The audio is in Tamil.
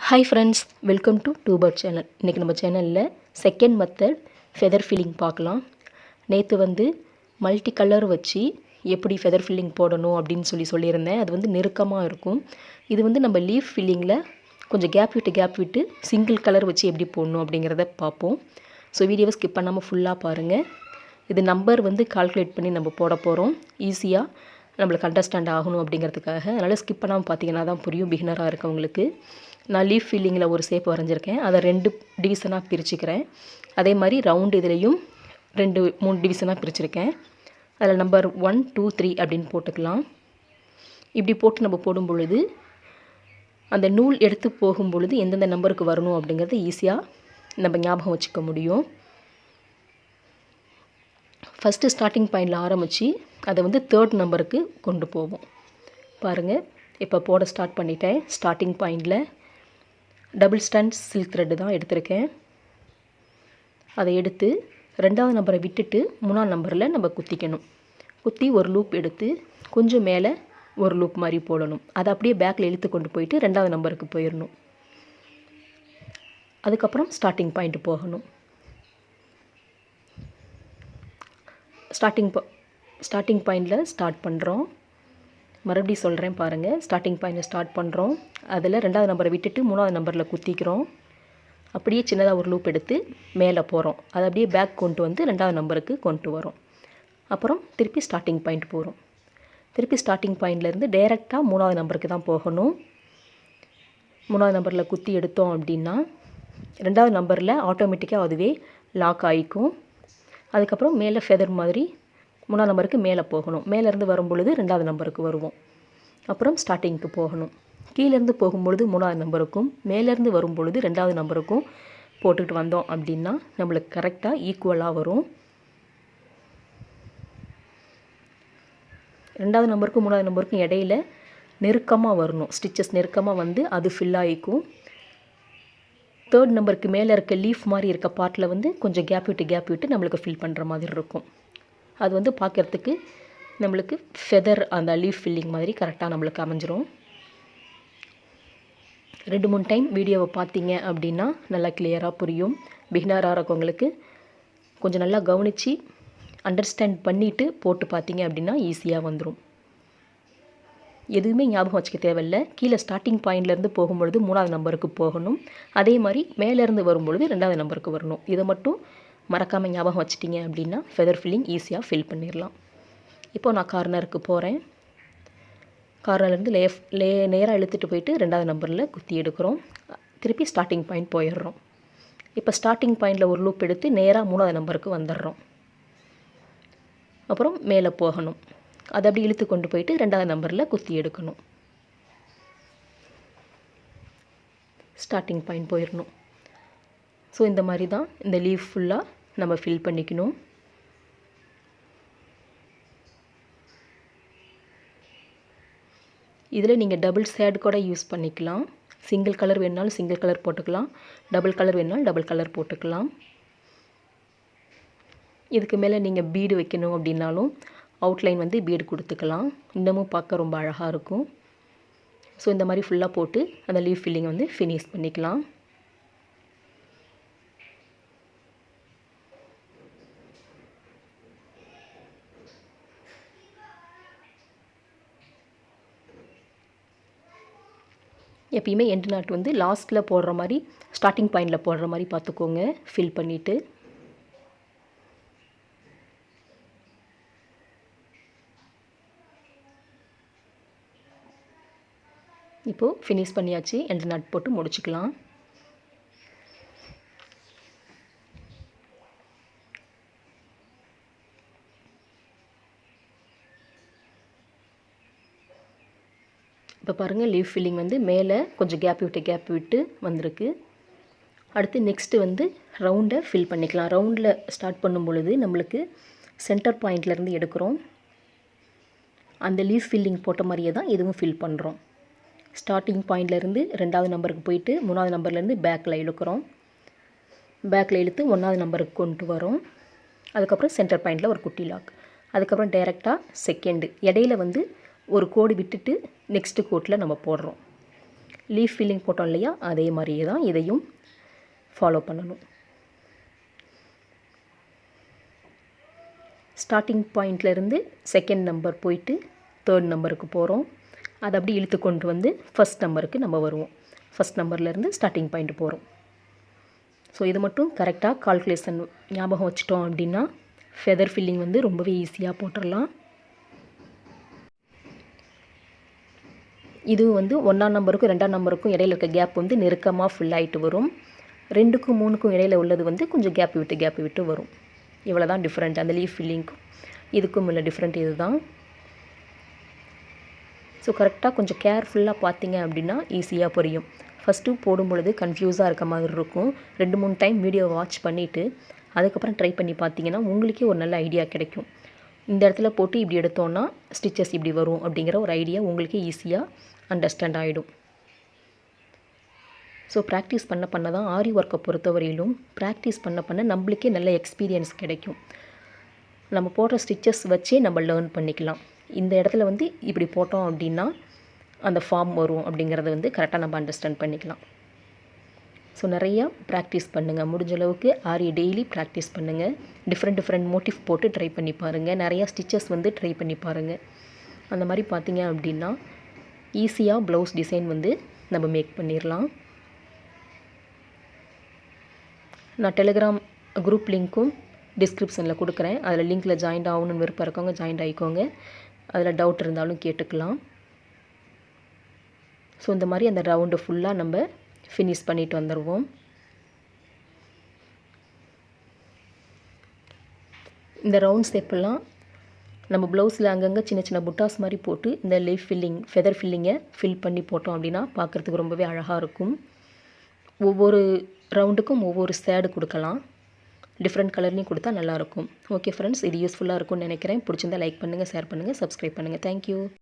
ஹாய் ஃப்ரெண்ட்ஸ், வெல்கம் டு டூபர் சேனல். இன்றைக்கி நம்ம சேனலில் செகண்ட் மெத்தட் ஃபெதர் ஃபில்லிங் பார்க்கலாம். நேற்று மல்டி கலர் வச்சு எப்படி ஃபெதர் ஃபில்லிங் போடணும் அப்படின்னு சொல்லியிருந்தேன். அது நெருக்கமாக இருக்கும். இது நம்ம லீஃப் ஃபில்லிங்கில் கொஞ்சம் கேப் விட்டு சிங்கிள் கலர் வச்சு எப்படி போடணும் அப்படிங்கிறத பார்ப்போம். ஸோ வீடியோவை ஸ்கிப் பண்ணாமல் ஃபுல்லாக பாருங்கள். இது நம்பர் கால்குலேட் பண்ணி நம்ம போட போகிறோம். ஈஸியாக நம்மளுக்கு அண்டர்ஸ்டாண்ட் ஆகணும் அப்படிங்கிறதுக்காக. அதனால் ஸ்கிப் பண்ணாமல் பார்த்தீங்கன்னா தான் புரியும் பிகினராக இருக்கவங்களுக்கு. நான் லீஃப் ஃபில்லிங்கில் ஒரு ஷேப் வரைஞ்சிருக்கேன். அதை 2 டிவிஷனாக பிரிச்சுக்கிறேன். அதே மாதிரி ரவுண்டு இதுலேயும் 3 டிவிஷனாக பிரிச்சுருக்கேன். அதில் நம்பர் 1, 2, 3 அப்படின்னு போட்டுக்கலாம். இப்படி போட்டு நம்ம போடும் பொழுது அந்த நூல் எடுத்து போகும் பொழுது எந்தெந்த நம்பருக்கு வரணும் அப்படிங்கிறது ஈஸியாக நம்ம ஞாபகம் வச்சுக்க முடியும். ஃபஸ்ட்டு ஸ்டார்டிங் பாயிண்டில் ஆரம்பித்து அதை 3rd நம்பருக்கு கொண்டு போவோம். பாருங்கள், இப்போ போட ஸ்டார்ட் பண்ணிட்டேன். ஸ்டார்டிங் பாயிண்டில் டபுள் ஸ்டாண்ட் சில்க் த்ரெட்டு தான் எடுத்திருக்கேன். அதை எடுத்து 2வது நம்பரை விட்டுட்டு 3ஆம் நம்பரில் நம்ம குத்திக்கணும். குத்தி ஒரு லூப் எடுத்து கொஞ்சம் மேலே ஒரு லூப் மாதிரி போடணும். அதை அப்படியே பேக்கில் இழுத்து கொண்டு போயிட்டு 2வது நம்பருக்கு போயிடணும். அதுக்கப்புறம் ஸ்டார்டிங் பாயிண்ட் போகணும். ஸ்டார்டிங் பாயிண்டில் ஸ்டார்ட் பண்ணுறோம். மறுபடியும் சொல்கிறேன் பாருங்கள். ஸ்டார்டிங் பாயிண்டில் ஸ்டார்ட் பண்ணுறோம். அதில் 2வது நம்பரை விட்டுட்டு 3வது நம்பரில் குத்திக்கிறோம். அப்படியே சின்னதாக ஒரு லூப் எடுத்து மேலே போகிறோம். அதை அப்படியே பேக் கொண்டு 2வது நம்பருக்கு கொண்டு வரோம். அப்புறம் திருப்பி ஸ்டார்டிங் பாயிண்ட் போகிறோம். திருப்பி ஸ்டார்டிங் பாயிண்ட்லேருந்து டைரெக்டாக 3வது நம்பருக்கு தான் போகணும். 3வது நம்பரில் குத்தி எடுத்தோம் அப்படின்னா 2வது நம்பரில் ஆட்டோமேட்டிக்காக அதுவே லாக் ஆகிக்கும். அதுக்கப்புறம் மேலே ஃபெதர் மாதிரி 3வது நம்பருக்கு மேலே போகணும். மேலேருந்து வரும் பொழுது 2வது நம்பருக்கு வருவோம். அப்புறம் ஸ்டார்டிங்க்கு போகணும். கீழேருந்து போகும்பொழுது 3வது நம்பருக்கும், மேலேருந்து வரும் பொழுது 2வது நம்பருக்கும் போட்டுக்கிட்டு வந்தோம் அப்படின்னா நம்மளுக்கு கரெக்டாக ஈக்குவலாக வரும். 2வது நம்பருக்கும் 3வது நம்பருக்கும் இடையில நெருக்கமாக வரணும். ஸ்டிச்சஸ் நெருக்கமாக அது ஃபில் ஆகிக்கும். 3rd நம்பருக்கு மேலே இருக்க லீஃப் மாதிரி இருக்க பார்ட்டில் கொஞ்சம் கேப் விட்டு நம்மளுக்கு ஃபில் பண்ணுற மாதிரி இருக்கும். அது பார்க்குறதுக்கு நம்மளுக்கு ஃபெதர் அந்த லீஃப் ஃபில்லிங் மாதிரி கரெக்டாக நம்மளுக்கு அமைஞ்சிரும். 2-3 டைம் வீடியோவை பார்த்தீங்க அப்படின்னா நல்லா கிளியராக புரியும். பிகினராக இருக்கவங்களுக்கு கொஞ்சம் நல்லா கவனித்து அண்டர்ஸ்டாண்ட் பண்ணிவிட்டு போட்டு பார்த்தீங்க அப்படின்னா ஈஸியாக வந்துடும். எதுவுமே ஞாபகம் வச்சுக்க தேவையில்லை. கீழே ஸ்டார்டிங் பாயிண்ட்லேருந்து போகும்பொழுது 3வது நம்பருக்கு போகணும். அதே மாதிரி மேலேருந்து வரும்பொழுது 2வது நம்பருக்கு வரணும். இதை மட்டும் மறக்காமல் ஞாபகம் வச்சிட்டிங்க அப்படின்னா ஃபெதர் ஃபில்லிங் ஈஸியாக ஃபில் பண்ணிடலாம். இப்போ நான் கார்னருக்கு போகிறேன். கார்னர்லேருந்து நேராக இழுத்துட்டு போயிட்டு 2வது நம்பரில் குத்தி எடுக்கிறோம். திருப்பி ஸ்டார்டிங் பாயிண்ட் போயிடுறோம். இப்போ ஸ்டார்டிங் பாயிண்டில் ஒரு லூப் எடுத்து நேராக 3வது நம்பருக்கு வந்துடுறோம். அப்புறம் மேலே போகணும். அதை அப்படி இழுத்து கொண்டு போயிட்டு 2வது நம்பரில் குத்தி எடுக்கணும். ஸ்டார்டிங் பாயிண்ட் போயிடணும். ஸோ இந்த மாதிரி தான் இந்த லீஃப் ஃபுல்லாக நம்ம ஃபில் பண்ணிக்கணும். இதில் நீங்கள் டபுள் ஷேட் கூட யூஸ் பண்ணிக்கலாம். சிங்கிள் கலர் வேணுனாலும் சிங்கிள் கலர் போட்டுக்கலாம். டபுள் கலர் வேணுனாலும் டபுள் கலர் போட்டுக்கலாம். இதுக்கு மேலே நீங்கள் பீடு வைக்கணும் அப்படின்னாலும் அவுட்லைன் பீடு கொடுத்துக்கலாம். இன்னமும் பார்க்க ரொம்ப அழகாக இருக்கும். ஸோ இந்த மாதிரி ஃபுல்லாக போட்டு அந்த லீஃப் ஃபில்லிங் ஃபினிஷ் பண்ணிக்கலாம். எப்பயுமே எண்டு நாட் லாஸ்ட்டில் போடுற மாதிரி ஸ்டார்டிங் பாயிண்டில் போடுற மாதிரி பார்த்துக்கோங்க. ஃபில் பண்ணிவிட்டு இப்போது ஃபினிஷ் பண்ணியாச்சு. எண்டு நாட் போட்டு முடிச்சுக்கலாம். இப்போ பாருங்கள், லீஃப் ஃபில்லிங் மேலே கொஞ்சம் கேப் விட்டு வந்திருக்கு. அடுத்து நெக்ஸ்ட்டு ரவுண்டை ஃபில் பண்ணிக்கலாம். ரவுண்டில் ஸ்டார்ட் பண்ணும் பொழுது நம்மளுக்கு சென்டர் பாயிண்ட்லேருந்து எடுக்கிறோம். அந்த லீஃப் ஃபில்லிங் போட்ட மாதிரியே தான் இதுவும் ஃபில் பண்ணுறோம். ஸ்டார்டிங் பாயிண்ட்லேருந்து 2வது நம்பருக்கு போயிட்டு 3வது நம்பர்லேருந்து பேக்கில் இழுக்கிறோம். பேக்கில் இழுத்து 1வது நம்பருக்கு கொண்டு வரோம். அதுக்கப்புறம் சென்டர் பாயிண்டில் ஒரு குட்டி லாக். அதுக்கப்புறம் டைரெக்டாக செகண்டு இடையில ஒரு கோடு விட்டுட்டு நெக்ஸ்ட்டு கோட்டில் நம்ம போடுறோம். லீஃப் ஃபில்லிங் போட்டோம் இல்லையா, அதே மாதிரியே தான் இதையும் ஃபாலோ பண்ணணும். ஸ்டார்டிங் பாயிண்ட்லேருந்து செகண்ட் நம்பர் போயிட்டு தேர்ட் நம்பருக்கு போகிறோம். அதை அப்படி இழுத்து கொண்டு வந்து ஃபஸ்ட் நம்பருக்கு நம்ம வருவோம். ஃபஸ்ட் நம்பர்லேருந்து ஸ்டார்டிங் பாயிண்ட் போகிறோம். ஸோ இது மட்டும் கரெக்டாக கால்குலேஷன் ஞாபகம் வச்சிட்டோம் அப்படின்னா ஃபெதர் ஃபில்லிங் வந்து ரொம்பவே ஈஸியாக போட்டுடலாம். இதுவும் வந்து 1ஆம் நம்பருக்கும் 2ஆம் நம்பருக்கும் இடையில இருக்க கேப் வந்து நெருக்கமாக ஃபுல் ஆகிட்டு வரும். 2க்கும் 3க்கும் இடையில உள்ளது வந்து கொஞ்சம் கேப் விட்டு வரும். இவ்வளோ தான் டிஃப்ரெண்ட். அந்த லீஃப் ஃபில்லிங்க்கும் இதுக்கும் உள்ள டிஃப்ரெண்ட் இது தான். ஸோ கரெக்டாக கொஞ்சம் கேர்ஃபுல்லாக பார்த்தீங்க அப்படின்னா ஈஸியாக புரியும். ஃபஸ்ட்டு போடும் பொழுது கன்ஃபியூஸாக இருக்க மாதிரி இருக்கும். 2-3 டைம் வீடியோ வாட்ச் பண்ணிவிட்டு அதுக்கப்புறம் ட்ரை பண்ணி பார்த்தீங்கன்னா உங்களுக்கே ஒரு நல்ல ஐடியா கிடைக்கும். இந்த இடத்துல போட்டு இப்படி எடுத்தோன்னா ஸ்டிச்சஸ் இப்படி வரும் அப்படிங்கிற ஒரு ஐடியா உங்களுக்கே ஈஸியாக அண்டர்ஸ்டாண்ட் ஆகிடும். ஸோ ப்ராக்டிஸ் பண்ண தான் ஆரி ஒர்க்கை பொறுத்தவரையிலும் ப்ராக்டிஸ் பண்ண நம்மளுக்கே நல்ல எக்ஸ்பீரியன்ஸ் கிடைக்கும். நம்ம போடுற ஸ்டிச்சஸ் வச்சே நம்ம லேர்ன் பண்ணிக்கலாம். இந்த இடத்துல வந்து இப்படி போட்டோம் அப்படின்னா அந்த ஃபார்ம் வரும் அப்படிங்கிறத வந்து கரெக்டாக நம்ம அண்டர்ஸ்டாண்ட் பண்ணிக்கலாம். ஸோ நிறையா ப்ராக்டிஸ் பண்ணுங்கள். முடிஞ்ச அளவுக்கு ஆரி டெய்லி ப்ராக்டிஸ் பண்ணுங்கள். டிஃப்ரெண்ட் மோட்டிவ் போட்டு ட்ரை பண்ணி பாருங்கள். நிறையா ஸ்டிச்சஸ் வந்து ட்ரை பண்ணி பாருங்கள். அந்த மாதிரி பார்த்தீங்க அப்படின்னா ஈஸியாக ப்ளவுஸ் டிசைன் வந்து நம்ம மேக் பண்ணிடலாம். நான் டெலிகிராம் குரூப் லிங்க்கும் டிஸ்கிரிப்ஷனில் கொடுக்குறேன். அதில் லிங்க்கில் ஜாயின்ட் ஆகணும்னு விருப்பம் இருக்கவங்க ஜாயின்ட் ஆகிக்கோங்க. அதில் டவுட் இருந்தாலும் கேட்டுக்கலாம். ஸோ இந்த மாதிரி அந்த ரவுண்டு ஃபுல்லாக நம்ம ஃபினிஷ் பண்ணிட்டு வந்துடுவோம். இந்த ரவுண்ட் ஸ்டெப்பெல்லாம் நம்ம ப்ளவுஸில் அங்கங்கே சின்ன புட்டாஸ் மாதிரி போட்டு இந்த லீஃப் ஃபில்லிங் ஃபெதர் ஃபில்லிங்கை ஃபில் பண்ணி போட்டோம் அப்படின்னா பார்க்குறதுக்கு ரொம்பவே அழகாக இருக்கும். ஒவ்வொரு ரவுண்டுக்கும் ஒவ்வொரு சேடு கொடுக்கலாம். டிஃப்ரெண்ட் கலர்லையும் கொடுத்தா நல்லாயிருக்கும். ஓகே ஃப்ரெண்ட்ஸ், இது யூஸ்ஃபுல்லாக இருக்கும்னு நினைக்கிறேன். பிடிச்சிருந்தா லைக் பண்ணுங்கள், ஷேர் பண்ணுங்கள், சப்ஸ்கிரைப் பண்ணுங்கள். தேங்க்யூ.